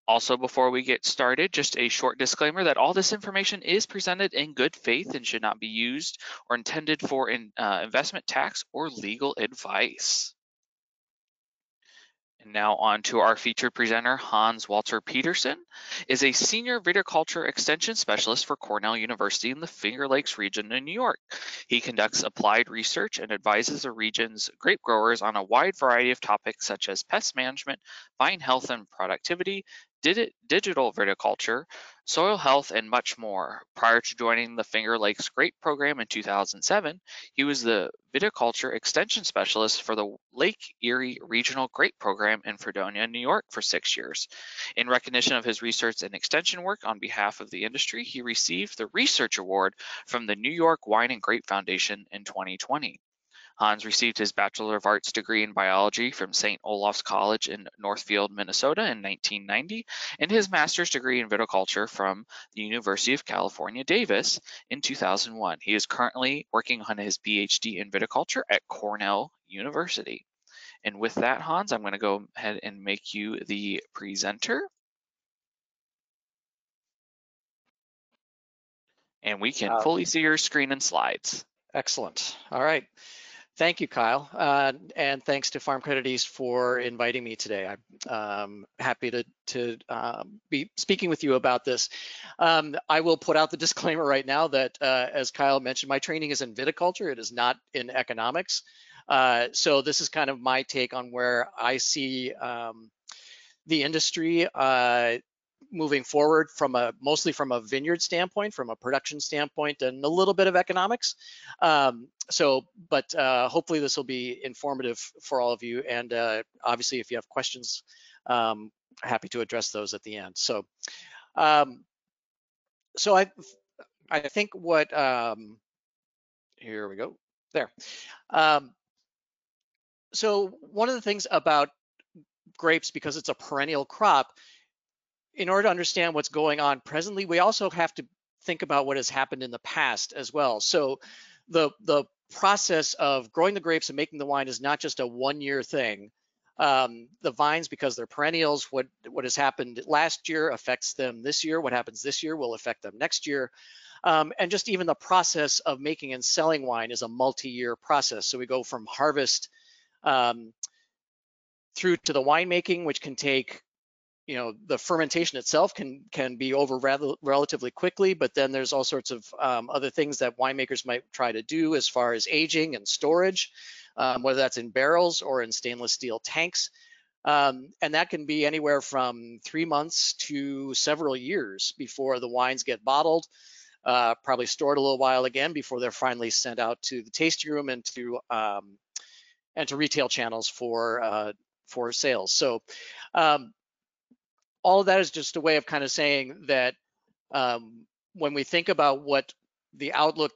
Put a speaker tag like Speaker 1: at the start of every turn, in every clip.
Speaker 1: Also, before we get started, just a short disclaimer that all this information is presented in good faith and should not be used or intended for investment, tax, or legal advice. And now on to our featured presenter. Hans Walter-Peterson is a senior viticulture extension specialist for Cornell University in the Finger Lakes region in New York. He conducts applied research and advises the region's grape growers on a wide variety of topics such as pest management, vine health and productivity, digital viticulture, soil health, and much more. Prior to joining the Finger Lakes Grape program in 2007, he was the Viticulture Extension Specialist for the Lake Erie Regional Grape Program in Fredonia, New York for 6 years. In recognition of his research and extension work on behalf of the industry, he received the Research Award from the New York Wine and Grape Foundation in 2020. Hans received his Bachelor of Arts degree in biology from St. Olaf's College in Northfield, Minnesota in 1990, and his master's degree in viticulture from the University of California, Davis in 2001. He is currently working on his PhD in viticulture at Cornell University. And with that, Hans, I'm going to go ahead and make you the presenter. And we can fully see your screen and slides.
Speaker 2: Excellent. All right. Thank you, Kyle. And thanks to Farm Credit East for inviting me today. I'm happy to be speaking with you about this. I will put out the disclaimer right now that, as Kyle mentioned, my training is in viticulture. It is not in economics. So this is kind of my take on where I see the industry moving forward mostly from a vineyard standpoint, from a production standpoint, and a little bit of economics. But hopefully this will be informative for all of you. And obviously, if you have questions, happy to address those at the end. So I think what, here we go, there. So one of the things about grapes, because it's a perennial crop, in order to understand what's going on presently, we also have to think about what has happened in the past as well. So the process of growing the grapes and making the wine is not just a one-year thing. The vines, because they're perennials, what has happened last year affects them this year. What happens this year will affect them next year. And just even the process of making and selling wine is a multi-year process. So we go from harvest through to the winemaking, which can take, the fermentation itself can be over relatively quickly, but then there's all sorts of other things that winemakers might try to do as far as aging and storage, whether that's in barrels or in stainless steel tanks. And that can be anywhere from 3 months to several years before the wines get bottled, probably stored a little while again before they're finally sent out to the tasting room and to retail channels for sales. So all of that is just a way of kind of saying that when we think about what the outlook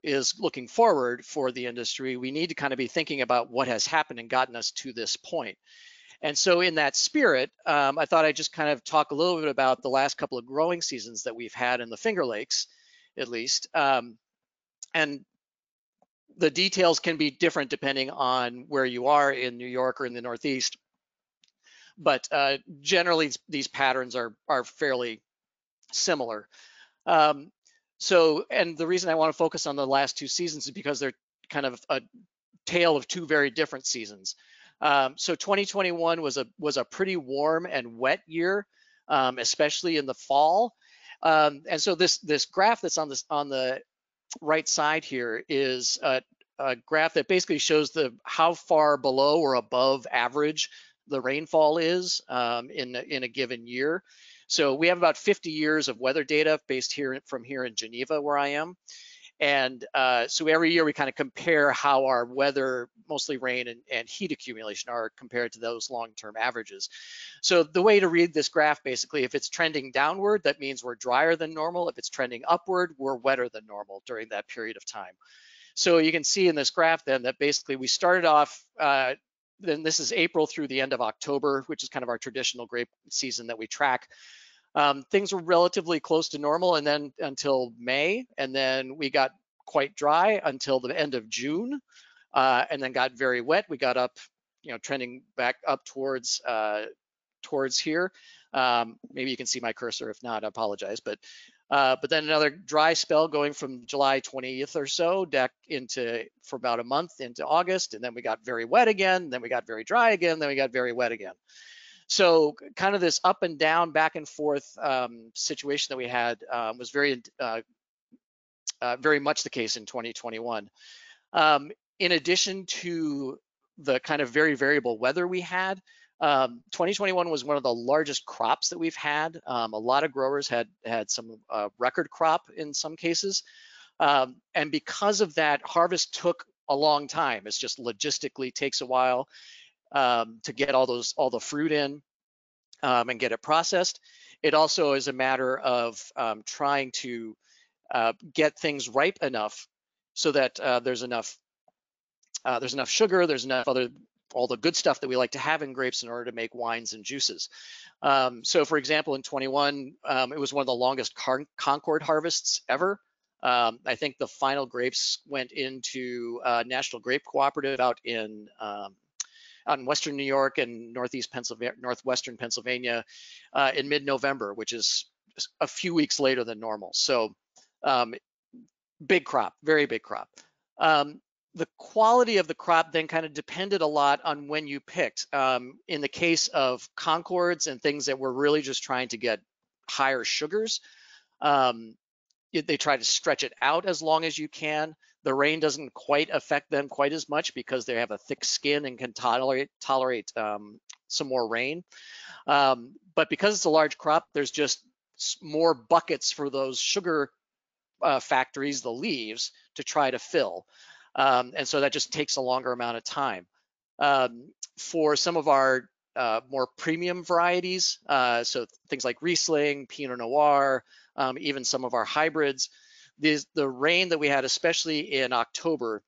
Speaker 2: is looking forward for the industry, we need to kind of be thinking about what has happened and gotten us to this point. And so in that spirit, I thought I'd just kind of talk a little bit about the last couple of growing seasons that we've had in the Finger Lakes, at least. And the details can be different depending on where you are in New York or in the Northeast. But generally, these patterns are fairly similar. And the reason I want to focus on the last two seasons is because they're kind of a tale of two very different seasons. So 2021 was a pretty warm and wet year, especially in the fall. And so this graph that's on the right side here is a graph that basically shows how far below or above average the rainfall is in a given year. So we have about 50 years of weather data based from here in Geneva, where I am. And so every year we kind of compare how our weather, mostly rain and heat accumulation, are compared to those long-term averages. So the way to read this graph, basically, if it's trending downward, that means we're drier than normal. If it's trending upward, we're wetter than normal during that period of time. So you can see in this graph then that basically we started off, then this is April through the end of October, which is kind of our traditional grape season that we track. Things were relatively close to normal, and then until May, and then we got quite dry until the end of June, and then got very wet. We got up, trending back up towards towards here. Maybe you can see my cursor. If not, I apologize. But then another dry spell going from July 20th or so for about a month into August, and then we got very wet again, then we got very dry again, then we got very wet again. So kind of this up and down, back and forth situation that we had was very much the case in 2021. In addition to the kind of very variable weather we had, 2021 was one of the largest crops that we've had. A lot of growers had some record crop in some cases. And because of that, harvest took a long time. It's just logistically takes a while to get all the fruit in and get it processed. It also is a matter of trying to get things ripe enough so that there's enough sugar, there's enough all the good stuff that we like to have in grapes in order to make wines and juices. So for example, in 21, it was one of the longest Concord harvests ever. I think the final grapes went into National Grape Cooperative out in Western New York and northwestern Pennsylvania in mid-November, which is a few weeks later than normal. So big crop, very big crop. The quality of the crop then kind of depended a lot on when you picked. In the case of Concords and things that were really just trying to get higher sugars, they try to stretch it out as long as you can. The rain doesn't quite affect them quite as much because they have a thick skin and can tolerate some more rain. But because it's a large crop, there's just more buckets for those sugar factories, the leaves, to try to fill. And so that just takes a longer amount of time. For some of our more premium varieties, so things like Riesling, Pinot Noir, even some of our hybrids, the rain that we had, especially in October,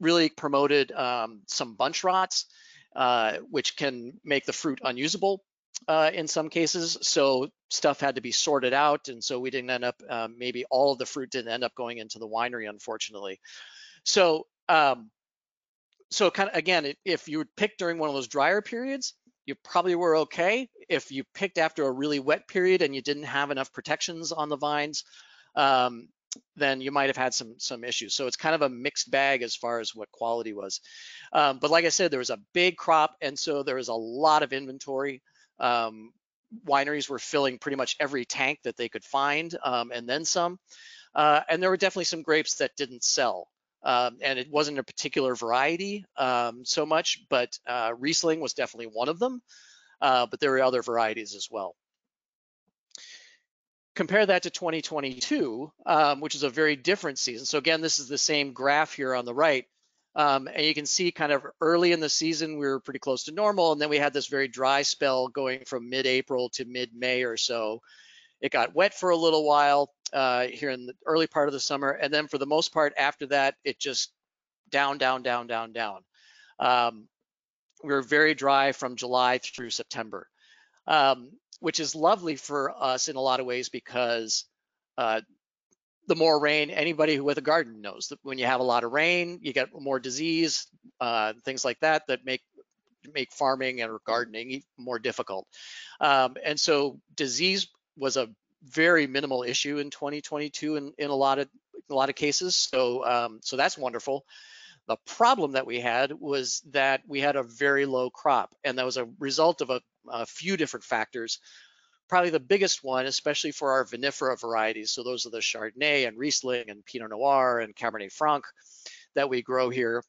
Speaker 2: really promoted some bunch rots, which can make the fruit unusable in some cases. So stuff had to be sorted out, and so we didn't end up, maybe all of the fruit didn't end up going into the winery, unfortunately. So kind of, again, if you picked during one of those drier periods, you probably were okay. If you picked after a really wet period and you didn't have enough protections on the vines, then you might have had some issues. So it's kind of a mixed bag as far as what quality was. But like I said, there was a big crop, and so there was a lot of inventory. Wineries were filling pretty much every tank that they could find, and then some. And there were definitely some grapes that didn't sell. And it wasn't a particular variety so much, but Riesling was definitely one of them. But there were other varieties as well. Compare that to 2022, which is a very different season. So again, this is the same graph here on the right. And you can see kind of early in the season, we were pretty close to normal. And then we had this very dry spell going from mid-April to mid-May or so. It got wet for a little while here in the early part of the summer. And then for the most part after that, it just down. We were very dry from July through September, which is lovely for us in a lot of ways because the more rain, anybody with a garden knows that when you have a lot of rain, you get more disease, things like that make farming and gardening more difficult. And so disease was a very minimal issue in 2022 in a lot of cases. So that's wonderful. The problem that we had was that we had a very low crop, and that was a result of a few different factors. Probably the biggest one, especially for our vinifera varieties, so those are the Chardonnay and Riesling and Pinot Noir and Cabernet Franc that we grow here.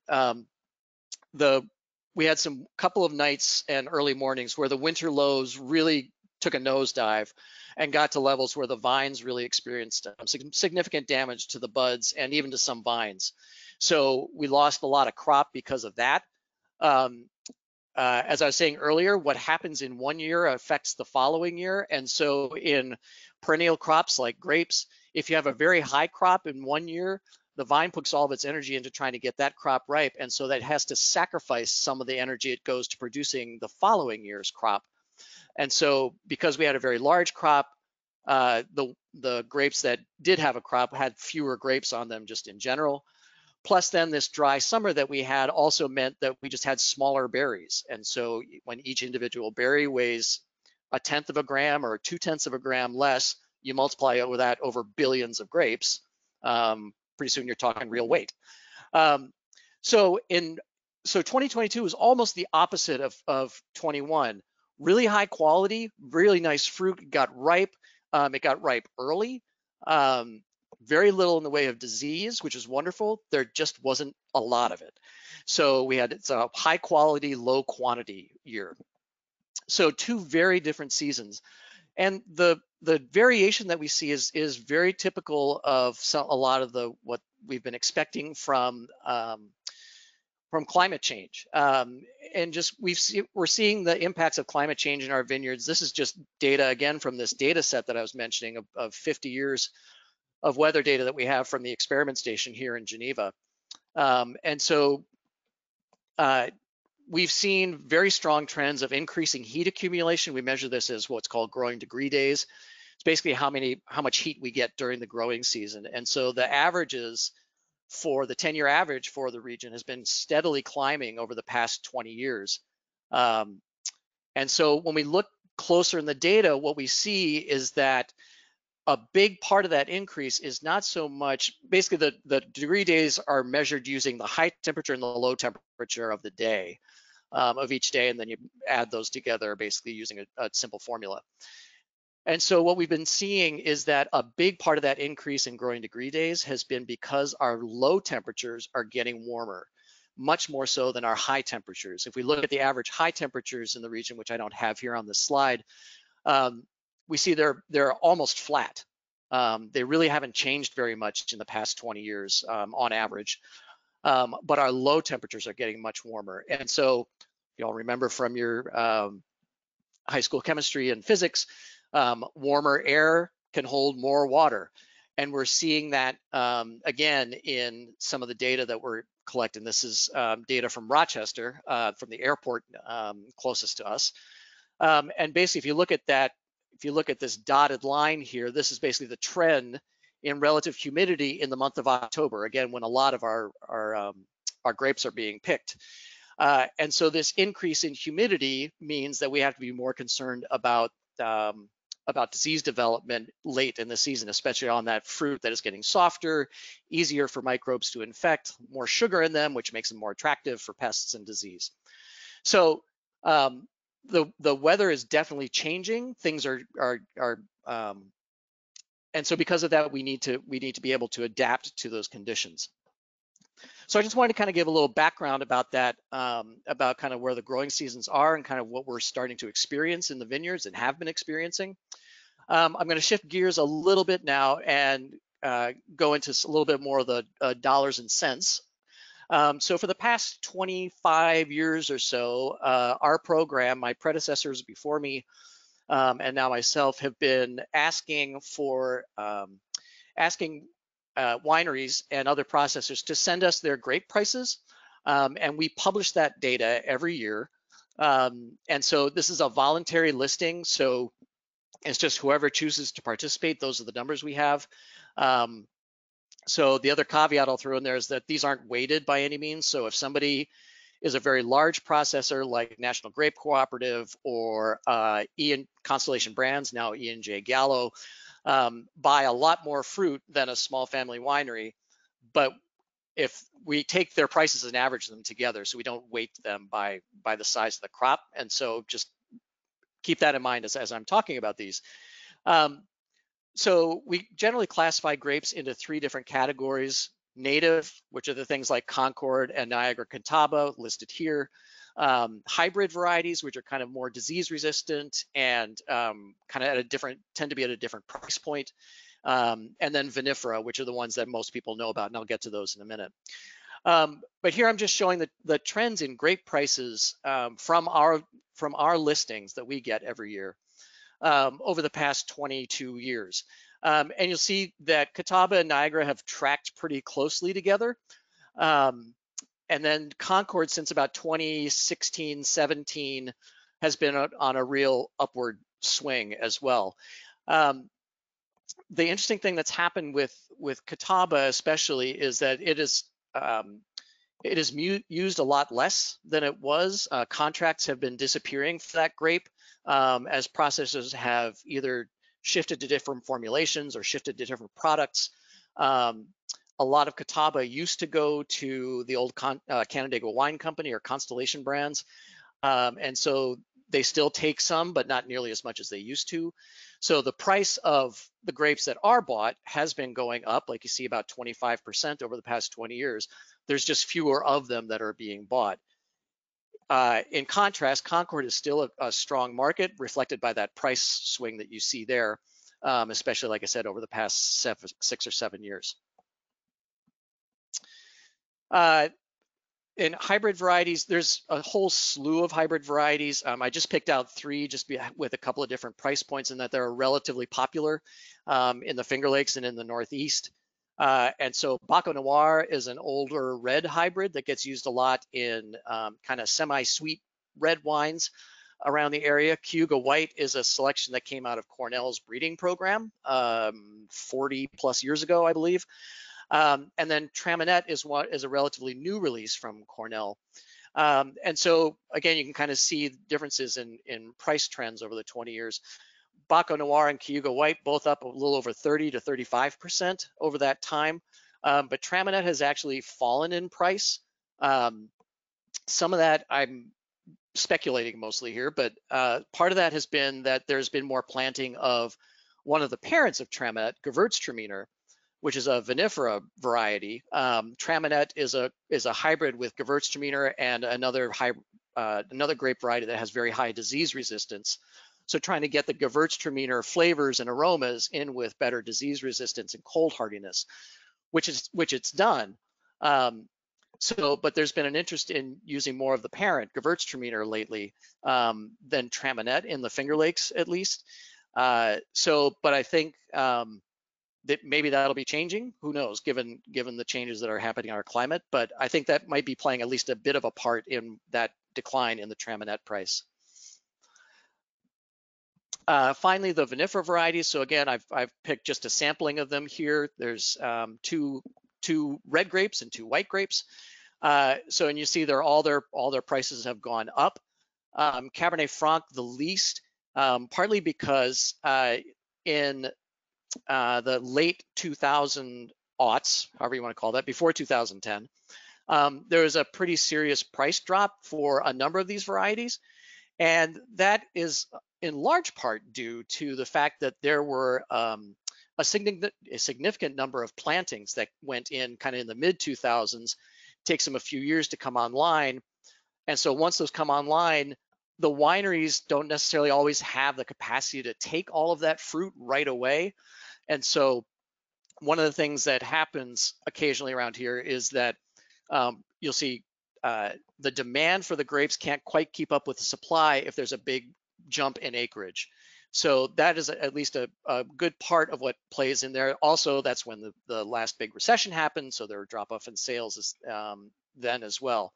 Speaker 2: We had some couple of nights and early mornings where the winter lows really took a nosedive and got to levels where the vines really experienced significant damage to the buds and even to some vines. So we lost a lot of crop because of that. As I was saying earlier, what happens in one year affects the following year. And so in perennial crops like grapes, if you have a very high crop in one year, the vine puts all of its energy into trying to get that crop ripe. And so that has to sacrifice some of the energy it goes to producing the following year's crop. And so because we had a very large crop, the grapes that did have a crop had fewer grapes on them just in general. Plus then this dry summer that we had also meant that we just had smaller berries. And so when each individual berry weighs 1/10 of a gram or 2/10 of a gram less, you multiply over that over billions of grapes. Pretty soon you're talking real weight. So 2022 was almost the opposite of 21. Really high quality, really nice fruit. It got ripe. It got ripe early. Very little in the way of disease, which is wonderful. There just wasn't a lot of it. So it's a high quality, low quantity year. So two very different seasons. And the variation that we see is very typical of a lot of what we've been expecting from climate change. And just we're seeing the impacts of climate change in our vineyards. This is just data again from this data set that I was mentioning of 50 years of weather data that we have from the experiment station here in Geneva. And so we've seen very strong trends of increasing heat accumulation. We measure this as what's called growing degree days. It's basically how much heat we get during the growing season. And so the averages for the 10-year average for the region has been steadily climbing over the past 20 years. And so when we look closer in the data, what we see is that a big part of that increase is not so much, basically the degree days are measured using the high temperature and the low temperature of the day, of each day, and then you add those together basically using a simple formula. And so what we've been seeing is that a big part of that increase in growing degree days has been because our low temperatures are getting warmer, much more so than our high temperatures. If we look at the average high temperatures in the region, which I don't have here on this slide, we see they're almost flat. They really haven't changed very much in the past 20 years on average, but our low temperatures are getting much warmer. And so you all remember from your high school chemistry and physics, warmer air can hold more water. And we're seeing that again in some of the data that we're collecting. This is data from Rochester, from the airport closest to us. And basically, if you look at this dotted line here, this is basically the trend in relative humidity in the month of October, again, when a lot of our grapes are being picked. And so this increase in humidity means that we have to be more concerned about disease development late in the season, especially on that fruit that is getting softer, easier for microbes to infect, more sugar in them, which makes them more attractive for pests and disease. So the weather is definitely changing. Things are and so because of that, we need to be able to adapt to those conditions. So I just wanted to kind of give a little background about that, about kind of where the growing seasons are and kind of what we're starting to experience in the vineyards and have been experiencing. I'm going to shift gears a little bit now and go into a little bit more of the dollars and cents. So for the past 25 years or so, our program, my predecessors before me, and now myself, have been asking wineries and other processors to send us their grape prices, and we publish that data every year. And so this is a voluntary listing, so it's just whoever chooses to participate, those are the numbers we have. So the other caveat I'll throw in there is that these aren't weighted by any means. So if somebody is a very large processor like National Grape Cooperative or Constellation Brands, now E&J Gallo, buy a lot more fruit than a small family winery, but if we take their prices and average them together, so we don't weight them by the size of the crop. And so just keep that in mind as I'm talking about these. So we generally classify grapes into 3 different categories: native, which are the things like Concord and Niagara Catawba listed here; hybrid varieties, which are kind of more disease resistant and kind of tend to be at a different price point; and then vinifera, which are the ones that most people know about, and I'll get to those in a minute. But here I'm just showing the trends in grape prices from our listings that we get every year over the past 22 years. And you'll see that Catawba and Niagara have tracked pretty closely together. And then Concord, since about 2016, 17, has been on a real upward swing as well. The interesting thing that's happened with Catawba especially is that it is it is used a lot less than it was. Contracts have been disappearing for that grape as processors have either shifted to different formulations or shifted to different products. A lot of Catawba used to go to the old Canandaigua Wine Company or Constellation brands. And so they still take some, but not nearly as much as they used to. So the price of the grapes that are bought has been going up, like you see about 25% over the past 20 years. There's just fewer of them that are being bought. In contrast, Concord is still a strong market, reflected by that price swing that you see there, especially, like I said, over the past 6 or 7 years. In hybrid varieties, there's a whole slew of hybrid varieties. I just picked out 3 just with a couple of different price points, and that they're relatively popular in the Finger Lakes and in the Northeast. And so Baco Noir is an older red hybrid that gets used a lot in kind of semi-sweet red wines around the area. Cayuga White is a selection that came out of Cornell's breeding program 40 plus years ago, I believe. And then Traminette is a relatively new release from Cornell. And so again, you can kind of see differences in price trends over the 20 years. Baco Noir and Cayuga White both up a little over 30 to 35% over that time. But Traminette has actually fallen in price. Some of that I'm speculating mostly here, but part of that has been that there's been more planting of one of the parents of Traminette, Gewürztraminer, which is a vinifera variety. Traminette is a hybrid with Gewürztraminer and another grape variety that has very high disease resistance. So trying to get the Gewürztraminer flavors and aromas in with better disease resistance and cold hardiness, which it's done. But there's been an interest in using more of the parent Gewürztraminer lately than Traminette in the Finger Lakes, at least. But I think that maybe that'll be changing. Who knows, given the changes that are happening in our climate. But I think that might be playing at least a bit of a part in that decline in the Traminette price. Finally, the vinifera varieties. So again, I've picked just a sampling of them here. There's two red grapes and 2 white grapes. And you see all their prices have gone up. Cabernet Franc the least, partly because in the late 2000 aughts, however you want to call that, before 2010, there was a pretty serious price drop for a number of these varieties. And that is in large part due to the fact that there were a significant number of plantings that went in kind of in the mid 2000s. Takes them a few years to come online. And so once those come online, the wineries don't necessarily always have the capacity to take all of that fruit right away. And so one of the things that happens occasionally around here is that you'll see the demand for the grapes can't quite keep up with the supply if there's a big jump in acreage. So that is at least a good part of what plays in there. Also, that's when the last big recession happened, so there were drop off in sales then as well.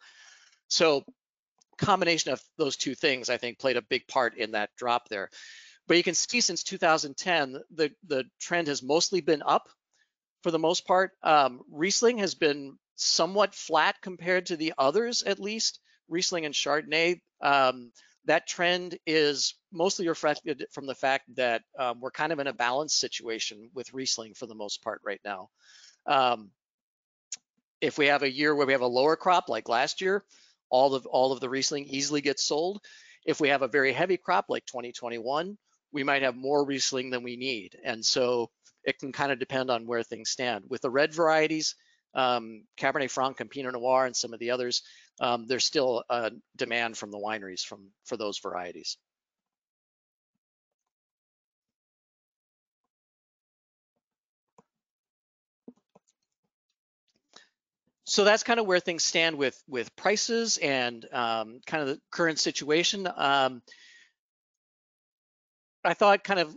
Speaker 2: So combination of those 2 things, I think, played a big part in that drop there. But you can see since 2010, the trend has mostly been up for the most part. Riesling has been somewhat flat compared to the others, at least. Riesling and Chardonnay, that trend is mostly reflected from the fact that we're kind of in a balanced situation with Riesling for the most part right now. If we have a year where we have a lower crop like last year, all of the Riesling easily gets sold. If we have a very heavy crop like 2021, we might have more Riesling than we need. And so it can kind of depend on where things stand. With the red varieties, Cabernet Franc and Pinot Noir and some of the others, there's still a demand from the wineries for those varieties. So that's kind of where things stand with prices and kind of the current situation. I thought kind of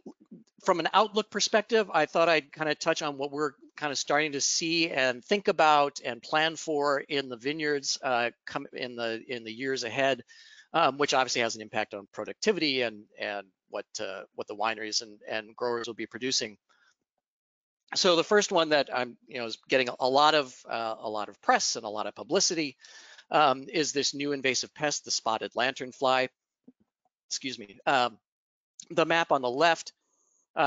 Speaker 2: from an outlook perspective, I thought I'd kind of touch on what we're kind of starting to see and think about and plan for in the vineyards in the years ahead, which obviously has an impact on productivity and what the wineries and growers will be producing. So the first one that I'm, is getting a lot of press and a lot of publicity is this new invasive pest, the spotted lanternfly. Excuse me. The map on the left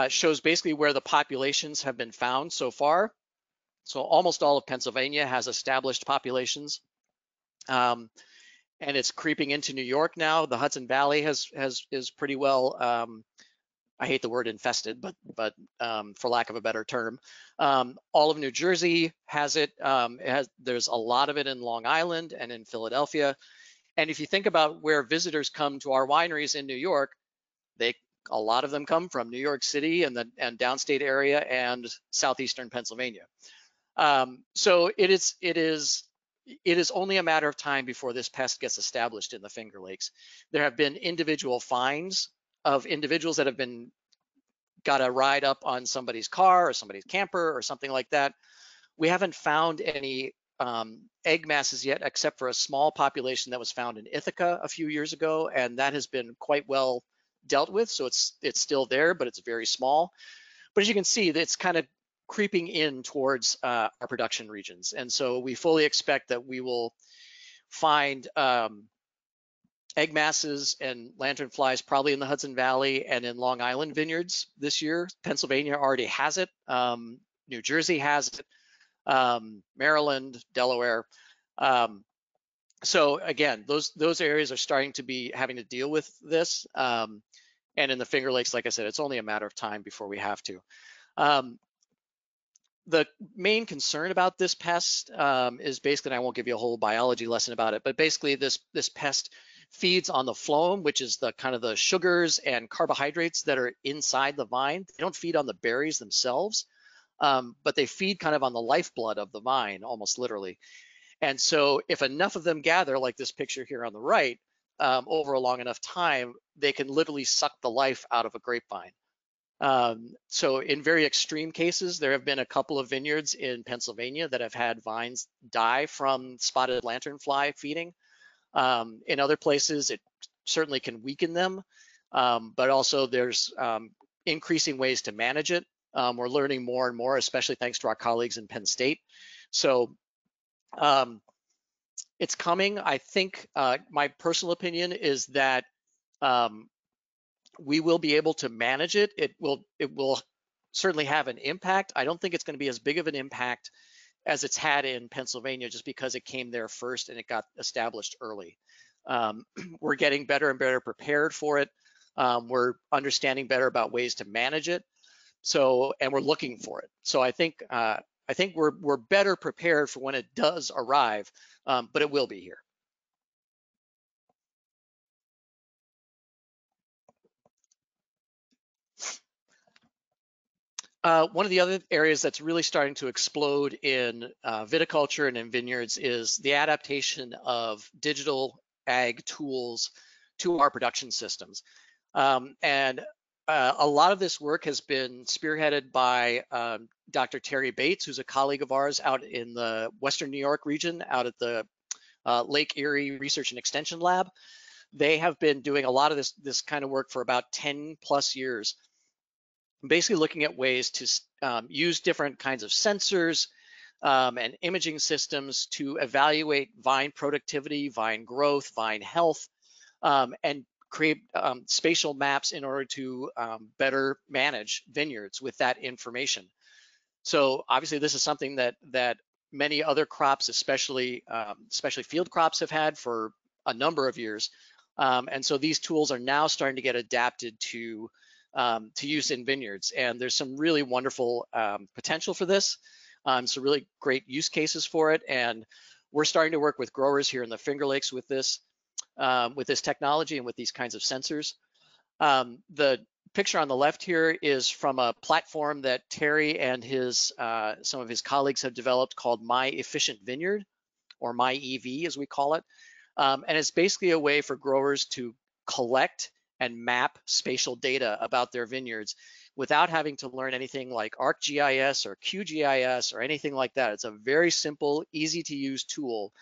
Speaker 2: shows basically where the populations have been found so far. So almost all of Pennsylvania has established populations, and it's creeping into New York now. The Hudson Valley is pretty well. I hate the word infested, but for lack of a better term, all of New Jersey has it. There's a lot of it in Long Island and in Philadelphia. And if you think about where visitors come to our wineries in New York, a lot of them come from New York City and downstate area and southeastern Pennsylvania. So it is only a matter of time before this pest gets established in the Finger Lakes. There have been individual finds of individuals that have got a ride up on somebody's car or somebody's camper or something like that. We haven't found any egg masses yet, except for a small population that was found in Ithaca a few years ago, and that has been quite well dealt with. So it's still there, but it's very small. But as you can see, it's kind of creeping in towards our production regions. And so we fully expect that we will find egg masses and lanternflies probably in the Hudson Valley and in Long Island vineyards this year. Pennsylvania already has it. New Jersey has it. Maryland, Delaware. So again, those areas are starting to be having to deal with this. And in the Finger Lakes, like I said, it's only a matter of time before we have to. The main concern about this pest is basically, and I won't give you a whole biology lesson about it, but basically this pest feeds on the phloem, which is the kind of the sugars and carbohydrates that are inside the vine. They don't feed on the berries themselves, but they feed kind of on the lifeblood of the vine, almost literally. And so if enough of them gather, like this picture here on the right, over a long enough time, they can literally suck the life out of a grapevine. So in very extreme cases, there have been a couple of vineyards in Pennsylvania that have had vines die from spotted lanternfly feeding. In other places, it certainly can weaken them, but also there's increasing ways to manage it. We're learning more and more, especially thanks to our colleagues in Penn State. So it's coming. I think my personal opinion is that we will be able to manage it. It will certainly have an impact. I don't think it's going to be as big of an impact as it's had in Pennsylvania, just because it came there first and it got established early. We're getting better and better prepared for it. We're understanding better about ways to manage it. So, and we're looking for it. So I think we're better prepared for when it does arrive, but it will be here. One of the other areas that's really starting to explode in viticulture and in vineyards is the adaptation of digital ag tools to our production systems. And a lot of this work has been spearheaded by Dr. Terry Bates, who's a colleague of ours out in the Western New York region, out at the Lake Erie Research and Extension Lab. They have been doing a lot of this kind of work for about 10 plus years, basically looking at ways to use different kinds of sensors and imaging systems to evaluate vine productivity, vine growth, vine health, and create spatial maps in order to better manage vineyards with that information. So obviously this is something that many other crops, especially field crops, have had for a number of years. And so these tools are now starting to get adapted to use in vineyards. And there's some really wonderful potential for this. Some really great use cases for it. And we're starting to work with growers here in the Finger Lakes with this technology and with these kinds of sensors. The picture on the left here is from a platform that Terry and some of his colleagues have developed called My Efficient Vineyard, or My EV as we call it. And it's basically a way for growers to collect and map spatial data about their vineyards without having to learn anything like ArcGIS or QGIS or anything like that. It's a very simple, easy to use tool,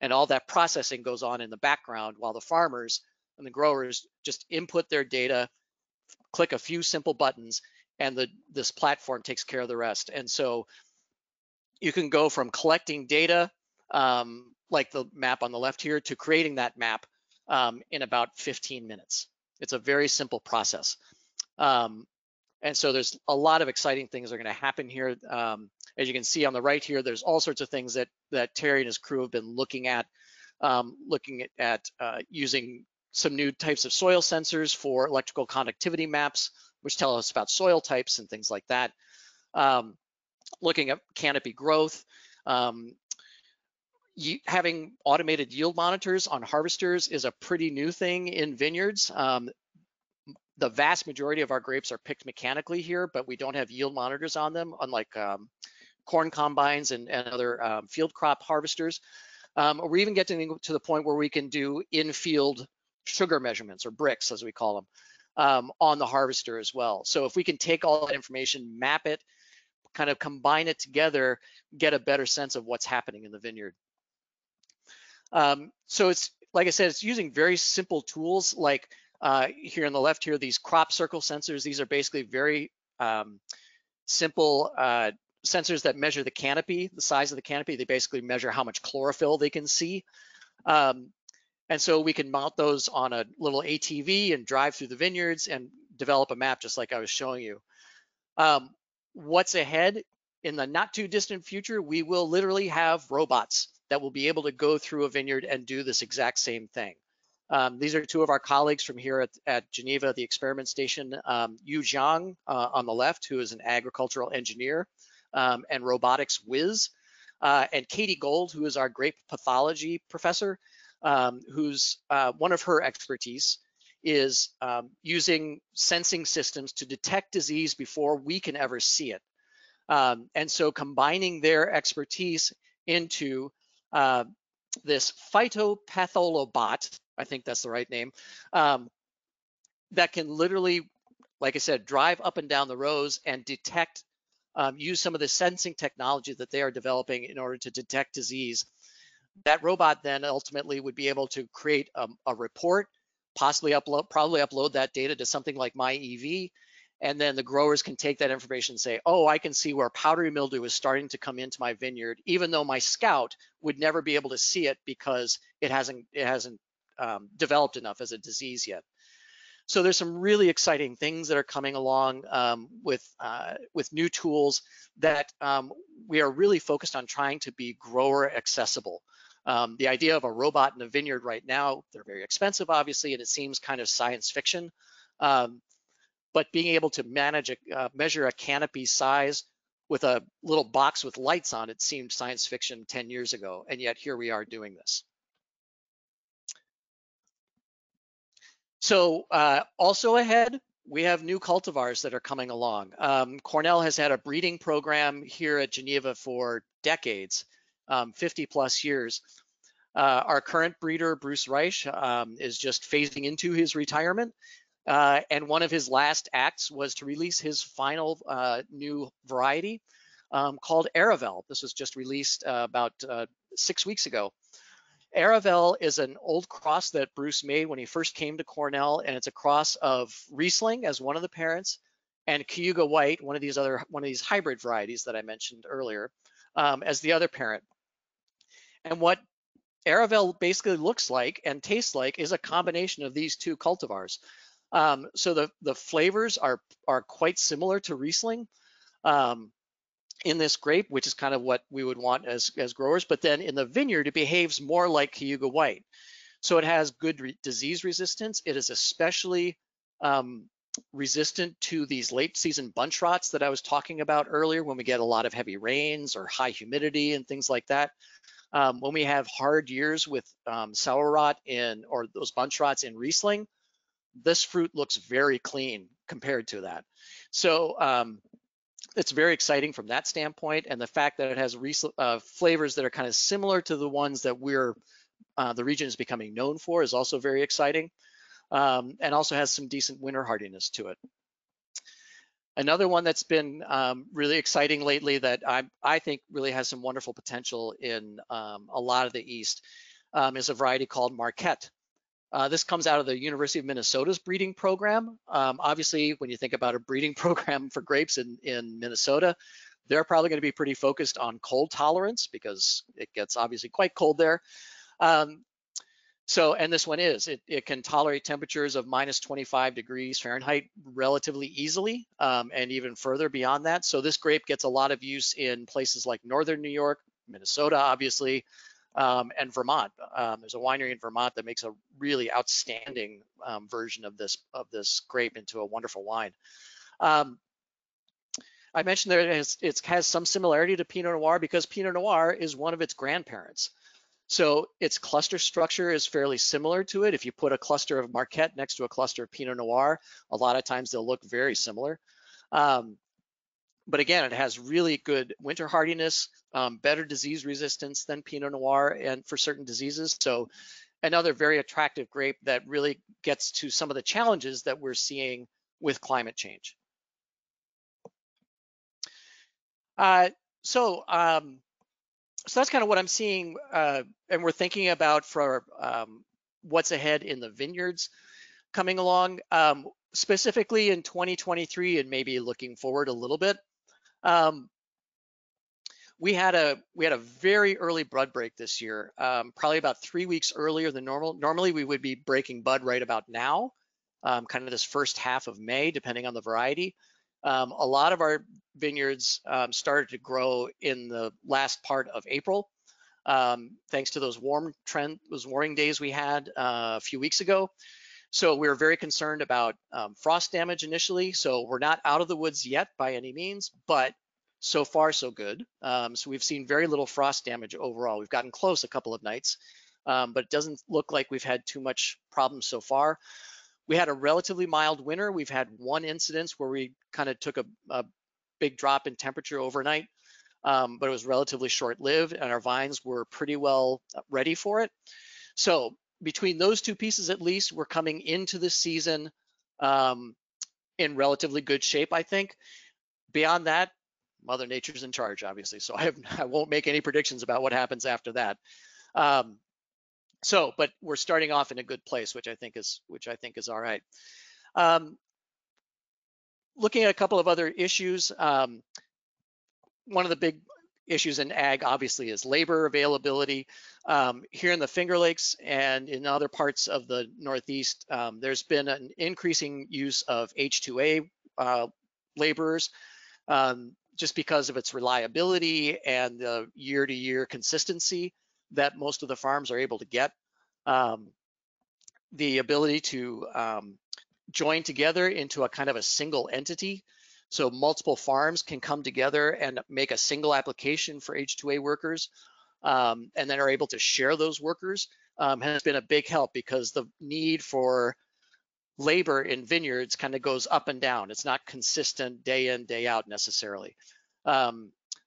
Speaker 2: and all that processing goes on in the background while the farmers and the growers just input their data, click a few simple buttons, and this platform takes care of the rest. And so you can go from collecting data, like the map on the left here, to creating that map in about 15 minutes. It's a very simple process. And so there's a lot of exciting things that are going to happen here. As you can see on the right here, there's all sorts of things that Terry and his crew have been looking at using some new types of soil sensors for electrical conductivity maps, which tell us about soil types and things like that. Looking at canopy growth, having automated yield monitors on harvesters is a pretty new thing in vineyards. The vast majority of our grapes are picked mechanically here, but we don't have yield monitors on them, unlike corn combines and other field crop harvesters. We're even getting to the point where we can do in-field sugar measurements, or bricks as we call them, on the harvester as well. So if we can take all that information, map it, kind of combine it together, get a better sense of what's happening in the vineyard. So it's, like I said, it's using very simple tools like here on the left here, these crop circle sensors. These are basically very simple sensors that measure the canopy, the size of the canopy. They basically measure how much chlorophyll they can see. And so we can mount those on a little ATV and drive through the vineyards and develop a map just like I was showing you. What's ahead? In the not too distant future, we will literally have robots that will be able to go through a vineyard and do this exact same thing. These are two of our colleagues from here at Geneva, the experiment station, Yu Zhang on the left, who is an agricultural engineer and robotics whiz, and Katie Gold, who is our grape pathology professor, who's one of her expertise is using sensing systems to detect disease before we can ever see it. And so combining their expertise into this phytopatholobot, I think that's the right name, that can literally, like I said, drive up and down the rows and detect, use some of the sensing technology that they are developing in order to detect disease. That robot then ultimately would be able to create a report, probably upload that data to something like MyEV, and then the growers can take that information and say, oh, I can see where powdery mildew is starting to come into my vineyard, even though my scout would never be able to see it because it hasn't developed enough as a disease yet. So there's some really exciting things that are coming along with new tools that we are really focused on trying to be grower accessible. The idea of a robot in a vineyard right now, they're very expensive, obviously, and it seems kind of science fiction. But being able to measure a canopy size with a little box with lights on it seemed science fiction 10 years ago, and yet here we are doing this. So also ahead, we have new cultivars that are coming along. Cornell has had a breeding program here at Geneva for decades, 50 plus years. Our current breeder, Bruce Reich, is just phasing into his retirement. And one of his last acts was to release his final new variety called Aravel. This was just released about 6 weeks ago. Aravel is an old cross that Bruce made when he first came to Cornell, and it's a cross of Riesling as one of the parents and Cayuga White, one of these hybrid varieties that I mentioned earlier, as the other parent. And what Aravel basically looks like and tastes like is a combination of these two cultivars. So the flavors are quite similar to Riesling in this grape, which is kind of what we would want as growers. But then in the vineyard, it behaves more like Cayuga White. So it has good disease resistance. It is especially resistant to these late season bunch rots that I was talking about earlier when we get a lot of heavy rains or high humidity and things like that. When we have hard years with sour rot or those bunch rots in Riesling, this fruit looks very clean compared to that. So it's very exciting from that standpoint. And the fact that it has flavors that are kind of similar to the ones that the region is becoming known for is also very exciting, and also has some decent winter hardiness to it. Another one that's been really exciting lately that I think really has some wonderful potential in a lot of the East is a variety called Marquette. This comes out of the University of Minnesota's breeding program. Obviously, when you think about a breeding program for grapes in Minnesota, they're probably going to be pretty focused on cold tolerance because it gets obviously quite cold there. And this one it can tolerate temperatures of minus 25 degrees Fahrenheit relatively easily, and even further beyond that. So this grape gets a lot of use in places like northern New York, Minnesota, obviously, and Vermont. There's a winery in Vermont that makes a really outstanding version of this grape into a wonderful wine. I mentioned that it has some similarity to Pinot Noir because Pinot Noir is one of its grandparents. So its cluster structure is fairly similar to it. If you put a cluster of Marquette next to a cluster of Pinot Noir, a lot of times they'll look very similar. But again, it has really good winter hardiness, better disease resistance than Pinot Noir and for certain diseases. So another very attractive grape that really gets to some of the challenges that we're seeing with climate change. So that's kind of what I'm seeing, and we're thinking about for what's ahead in the vineyards coming along, specifically in 2023, and maybe looking forward a little bit. We had a very early bud break this year, probably about 3 weeks earlier than normal. Normally, we would be breaking bud right about now, kind of this first half of May, depending on the variety. A lot of our vineyards started to grow in the last part of April, thanks to those warming days we had a few weeks ago. So we were very concerned about frost damage initially. So we're not out of the woods yet by any means, but so far so good. So we've seen very little frost damage overall. We've gotten close a couple of nights, but it doesn't look like we've had too much problems so far. We had a relatively mild winter. We've had one incident where we kind of took a big drop in temperature overnight, but it was relatively short-lived, and our vines were pretty well ready for it. So between those two pieces, at least, we're coming into the season in relatively good shape, I think. Beyond that, Mother Nature's in charge, obviously. So I won't make any predictions about what happens after that. But we're starting off in a good place, which I think is all right. Looking at a couple of other issues, one of the big issues in ag obviously is labor availability. Here in the Finger Lakes and in other parts of the Northeast, there's been an increasing use of H2A laborers, just because of its reliability and the year-to-year consistency that most of the farms are able to get. The ability to join together into a kind of a single entity, so multiple farms can come together and make a single application for H2A workers, and then are able to share those workers, has been a big help because the need for labor in vineyards kind of goes up and down. It's not consistent day in, day out necessarily.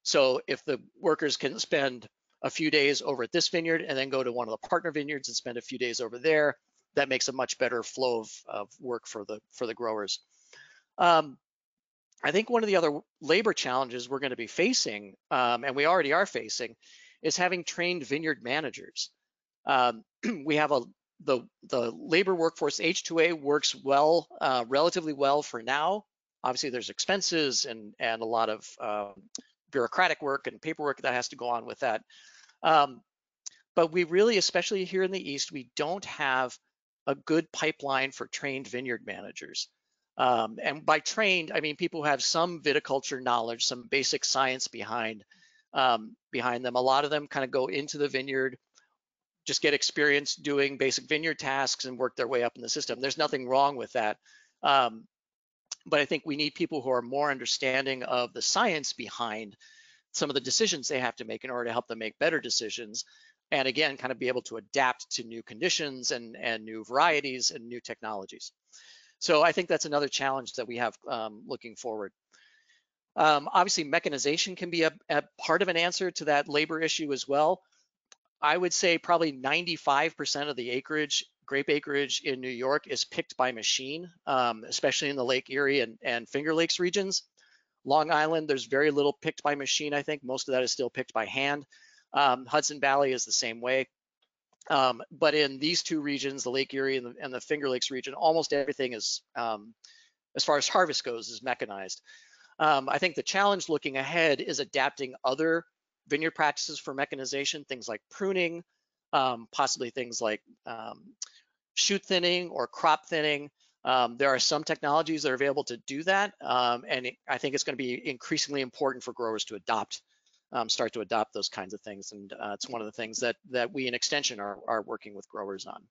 Speaker 2: So if the workers can spend a few days over at this vineyard and then go to one of the partner vineyards and spend a few days over there, that makes a much better flow of work for the growers. I think one of the other labor challenges we're going to be facing, and we already are facing, is having trained vineyard managers. We have the labor workforce. H2A works well, relatively well for now. Obviously, there's expenses and a lot of bureaucratic work and paperwork that has to go on with that. But we really, especially here in the East, we don't have a good pipeline for trained vineyard managers. And by trained, I mean people who have some viticulture knowledge, some basic science behind them. A lot of them kind of go into the vineyard, just get experience doing basic vineyard tasks and work their way up in the system. There's nothing wrong with that. But I think we need people who are more understanding of the science behind some of the decisions they have to make in order to help them make better decisions. And again, kind of be able to adapt to new conditions and new varieties and new technologies. So I think that's another challenge that we have looking forward. Obviously, mechanization can be a part of an answer to that labor issue as well. I would say probably 95% of the grape acreage in New York is picked by machine, especially in the Lake Erie and Finger Lakes regions. Long Island, there's very little picked by machine, I think. Most of that is still picked by hand. Hudson Valley is the same way. But in these two regions, the Lake Erie and the Finger Lakes region, almost everything is, as far as harvest goes, is mechanized. I think the challenge looking ahead is adapting other vineyard practices for mechanization, things like pruning, possibly things like shoot thinning or crop thinning. There are some technologies that are available to do that, and I think it's going to be increasingly important for growers to start to adopt those kinds of things, and it's one of the things that we in Extension are working with growers on.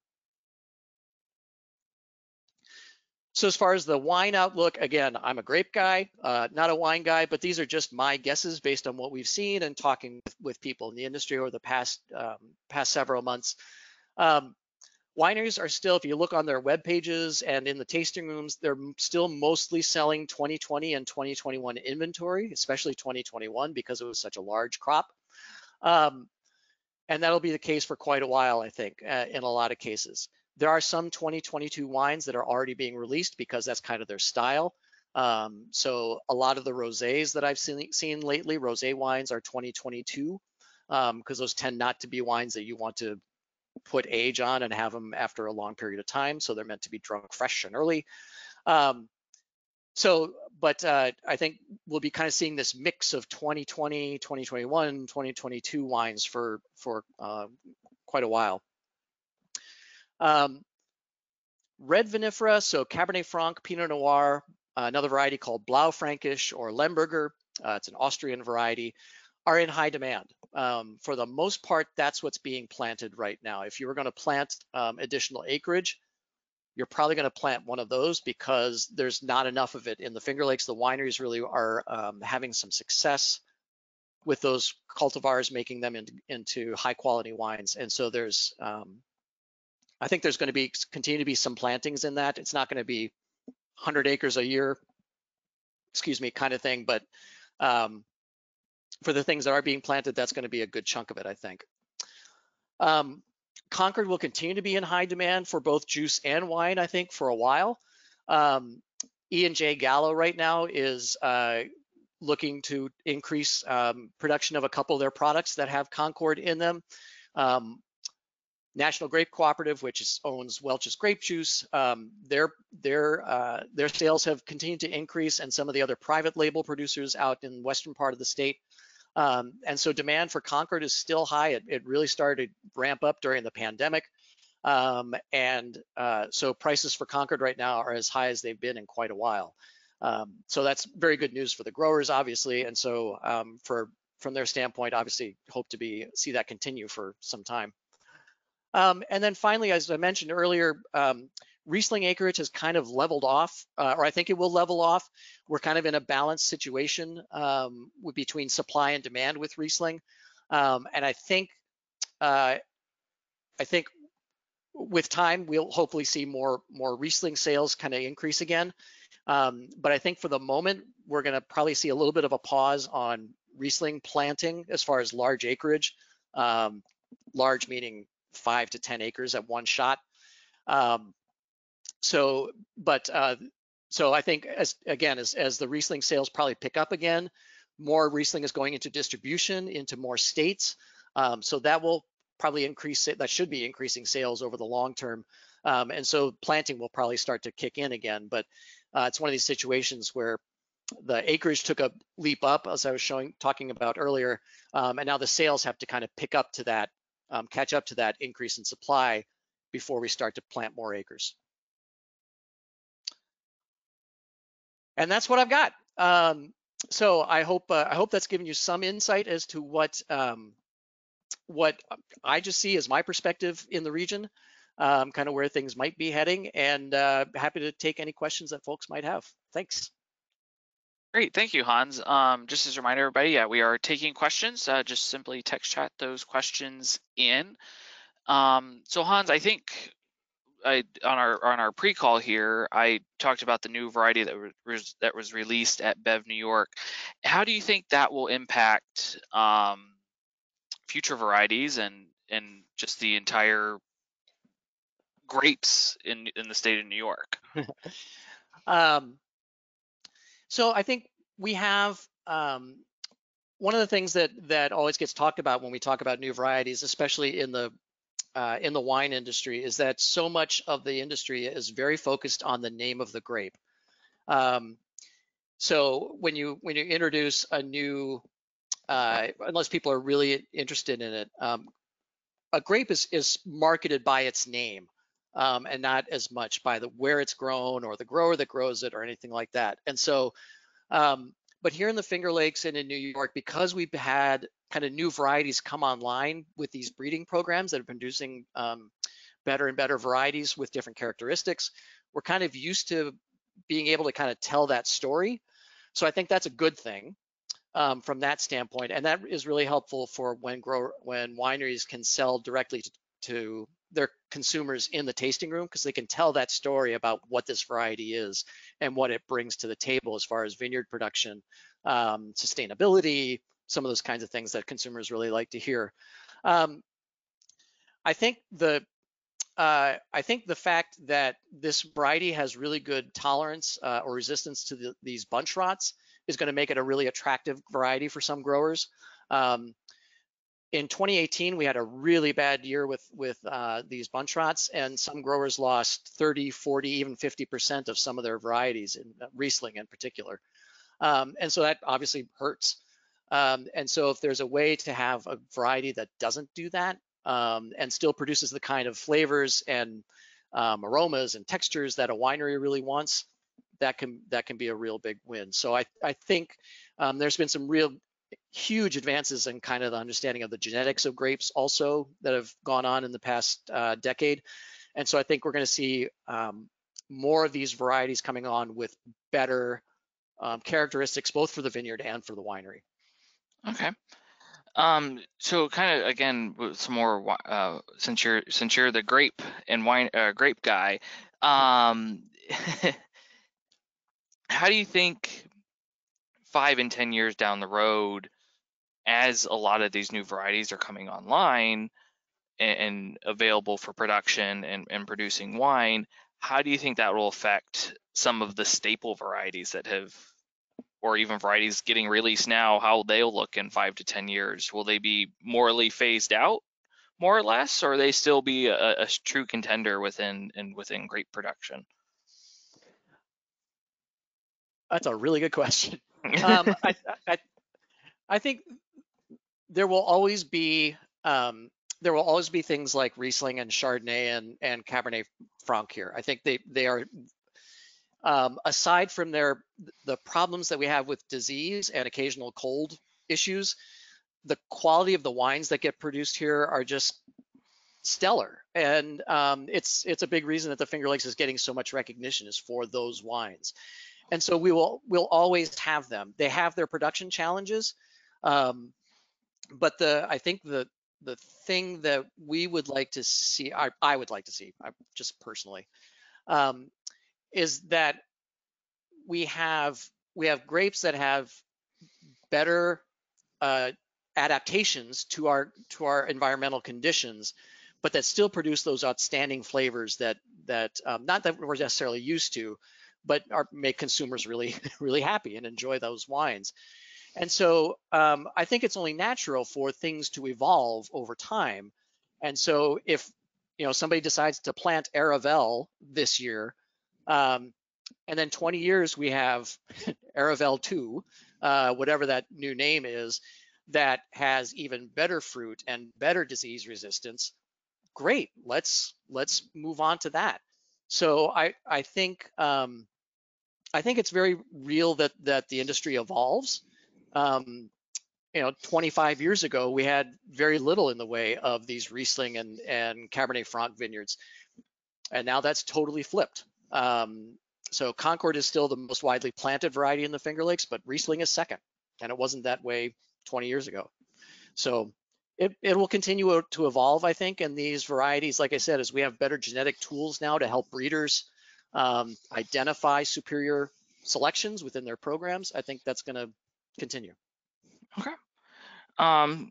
Speaker 2: So as far as the wine outlook, again, I'm a grape guy, not a wine guy, but these are just my guesses based on what we've seen and talking with people in the industry over the past several months. Wineries are still, if you look on their web pages and in the tasting rooms, they're still mostly selling 2020 and 2021 inventory, especially 2021 because it was such a large crop. And that'll be the case for quite a while, I think, in a lot of cases. There are some 2022 wines that are already being released because that's kind of their style. So a lot of the rosés that I've seen lately, rosé wines are 2022 because those tend not to be wines that you want to put age on and have them after a long period of time. So they're meant to be drunk fresh and early. But I think we'll be kind of seeing this mix of 2020, 2021, 2022 wines for quite a while. Red vinifera, so Cabernet Franc, Pinot Noir, another variety called Blaufränkisch or Lemberger, it's an Austrian variety, are in high demand. For the most part, that's what's being planted right now. If you were going to plant additional acreage, you're probably going to plant one of those because there's not enough of it in the Finger Lakes. The wineries really are having some success with those cultivars, making them into high quality wines. And so there's, I think there's going to continue to be some plantings in that. It's not going to be 100 acres a year, kind of thing. But for the things that are being planted, that's going to be a good chunk of it, I think. Concord will continue to be in high demand for both juice and wine, I think, for a while. E&J Gallo right now is looking to increase production of a couple of their products that have Concord in them. National Grape Cooperative, which owns Welch's grape juice, their sales have continued to increase, and some of the other private label producers out in the western part of the state. And so demand for Concord is still high. It really started to ramp up during the pandemic. So prices for Concord right now are as high as they've been in quite a while. So that's very good news for the growers, obviously. And so from their standpoint, obviously hope to see that continue for some time. And then finally, as I mentioned earlier, Riesling acreage has kind of leveled off, or I think it will level off. We're kind of in a balanced situation between supply and demand with Riesling. And I think with time, we'll hopefully see more Riesling sales kind of increase again. But I think for the moment, we're going to probably see a little bit of a pause on Riesling planting as far as large acreage, large meaning 5 to 10 acres at one shot. So I think as the Riesling sales probably pick up again, more Riesling is going into distribution into more states. So that will probably increase it. That should be increasing sales over the long term. And so planting will probably start to kick in again. But it's one of these situations where the acreage took a leap up, as I was talking about earlier, and now the sales have to kind of pick up to that, catch up to that increase in supply before we start to plant more acres. And that's what I've got. So I hope that's given you some insight as to what I just see as my perspective in the region, kind of where things might be heading, and happy to take any questions that folks might have. Thanks.
Speaker 1: Great, thank you, Hans. Just as a reminder, everybody, yeah, we are taking questions. Just simply text chat those questions in. So Hans, I think on our pre-call here, I talked about the new variety that was released at Bev New York. How do you think that will impact future varieties and just the entire grapes in the state of New York?
Speaker 2: So I think we have one of the things that always gets talked about when we talk about new varieties, especially in the in the wine industry is that so much of the industry is very focused on the name of the grape. So when you introduce a new, unless people are really interested in it, a grape is marketed by its name, and not as much by the where it's grown or the grower that grows it or anything like that. And so, but here in the Finger Lakes and in New York, because we've had kind of new varieties come online with these breeding programs that are producing better and better varieties with different characteristics, we're kind of used to being able to kind of tell that story. So I think that's a good thing from that standpoint, and that is really helpful for when wineries can sell directly to their consumers in the tasting room, because they can tell that story about what this variety is and what it brings to the table as far as vineyard production, sustainability, some of those kinds of things that consumers really like to hear. I think the fact that this variety has really good tolerance or resistance to these bunch rots is going to make it a really attractive variety for some growers. In 2018, we had a really bad year with these bunch rots, and some growers lost 30, 40, even 50% of some of their varieties, in Riesling in particular. And so that obviously hurts. And so if there's a way to have a variety that doesn't do that, and still produces the kind of flavors and aromas and textures that a winery really wants, that can be a real big win. So I think there's been some real huge advances in kind of the understanding of the genetics of grapes also that have gone on in the past decade. And so I think we're going to see more of these varieties coming on with better characteristics, both for the vineyard and for the winery.
Speaker 1: Okay. So kind of again with some more since you're the grape and wine grape guy, how do you think 5 and 10 years down the road, as a lot of these new varieties are coming online and available for production and producing wine, how do you think that will affect some of the staple varieties that have, or even varieties getting released now, how they'll look in 5 to 10 years? Will they be morally phased out, more or less, or they still be a true contender within grape production?
Speaker 2: That's a really good question. I think there will always be things like Riesling and Chardonnay and Cabernet Franc here. I think they are, aside from the problems that we have with disease and occasional cold issues, the quality of the wines that get produced here are just stellar. And it's a big reason that the Finger Lakes is getting so much recognition, is for those wines. And so we'll always have them. They have their production challenges, but I think the thing that we would like to see, I would like to see, just personally, is that we have grapes that have better adaptations to our environmental conditions, but that still produce those outstanding flavors that not that we're necessarily used to, but make consumers really really happy and enjoy those wines. And so I think it's only natural for things to evolve over time. And so if somebody decides to plant Aravel this year, and then 20 years we have Aravel 2, whatever that new name is, that has even better fruit and better disease resistance, great, let's move on to that. So I think it's very real that the industry evolves. 25 years ago, we had very little in the way of these Riesling and Cabernet Franc vineyards, and now that's totally flipped. So Concord is still the most widely planted variety in the Finger Lakes, but Riesling is second, and it wasn't that way 20 years ago. So it will continue to evolve, I think, and these varieties, like I said, as we have better genetic tools now to help breeders identify superior selections within their programs, I think that's going to continue.
Speaker 1: Okay.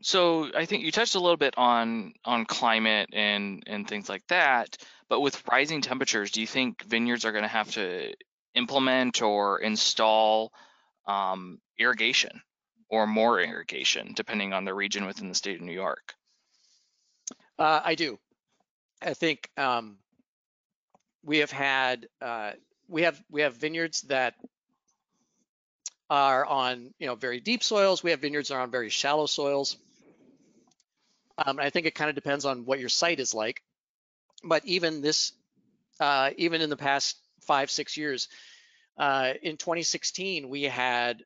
Speaker 1: So I think you touched a little bit on climate and things like that, but with rising temperatures, do you think vineyards are going to have to implement or install irrigation or more irrigation, depending on the region within the state of New York?
Speaker 2: I do. I think we have had we have vineyards that are on very deep soils. We have vineyards that are on very shallow soils. I think it kind of depends on what your site is like. But even this, even in the past 5-6 years, in 2016 we had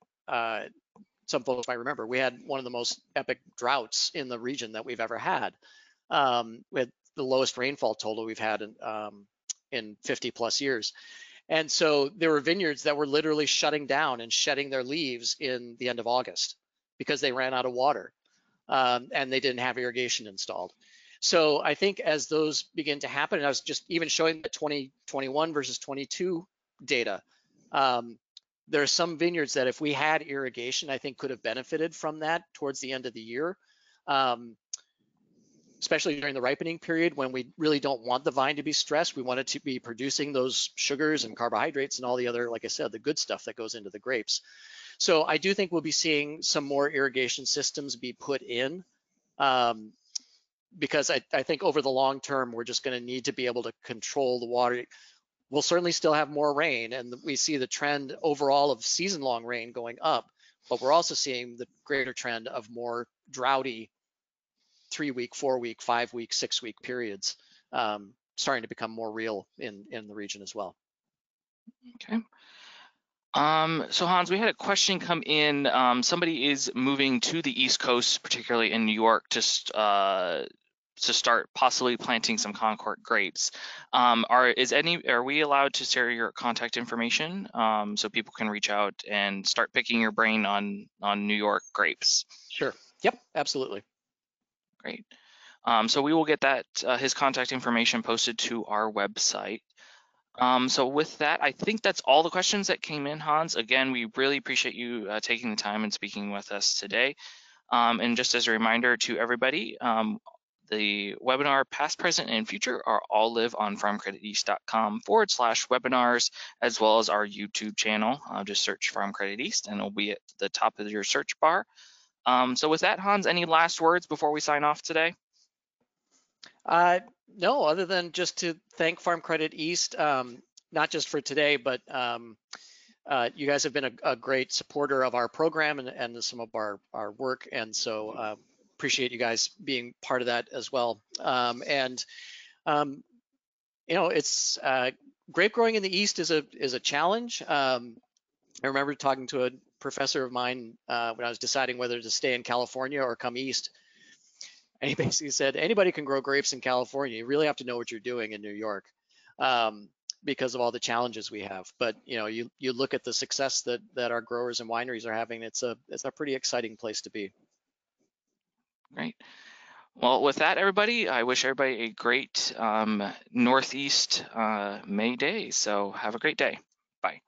Speaker 2: some folks might remember we had one of the most epic droughts in the region that we've ever had. We had the lowest rainfall total we've had in 50 plus years. And so there were vineyards that were literally shutting down and shedding their leaves in the end of August because they ran out of water and they didn't have irrigation installed. So I think as those begin to happen, and I was just even showing the 2021 versus 22 data, there are some vineyards that if we had irrigation, I think could have benefited from that towards the end of the year. Especially during the ripening period when we really don't want the vine to be stressed. We want it to be producing those sugars and carbohydrates and all the other, like I said, the good stuff that goes into the grapes. So I do think we'll be seeing some more irrigation systems be put in because I think over the long term, we're just going to need to be able to control the water. We'll certainly still have more rain, and we see the trend overall of season-long rain going up, but we're also seeing the greater trend of more droughty 3-week, 4-week, 5-week, 6-week periods starting to become more real in the region as well.
Speaker 1: Okay. So Hans, we had a question come in. Somebody is moving to the East Coast, particularly in New York, to start possibly planting some Concord grapes. Are we allowed to share your contact information so people can reach out and start picking your brain on New York grapes?
Speaker 2: Sure. Yep. Absolutely.
Speaker 1: Great. So we will get that his contact information posted to our website. So with that, I think that's all the questions that came in, Hans. Again, we really appreciate you taking the time and speaking with us today. And just as a reminder to everybody, the webinar past, present, and future are all live on farmcrediteast.com/webinars, as well as our YouTube channel. Just search Farm Credit East and it'll be at the top of your search bar. So with that, Hans, any last words before we sign off today?
Speaker 2: No, other than just to thank Farm Credit East, not just for today, but you guys have been a great supporter of our program and some of our work. And so appreciate you guys being part of that as well. It's grape growing in the East is a challenge. I remember talking to a professor of mine when I was deciding whether to stay in California or come East. And he basically said, anybody can grow grapes in California. You really have to know what you're doing in New York because of all the challenges we have. But you look at the success that our growers and wineries are having. It's a pretty exciting place to be.
Speaker 1: Great. Well, with that, everybody, I wish everybody a great Northeast May Day. So have a great day. Bye.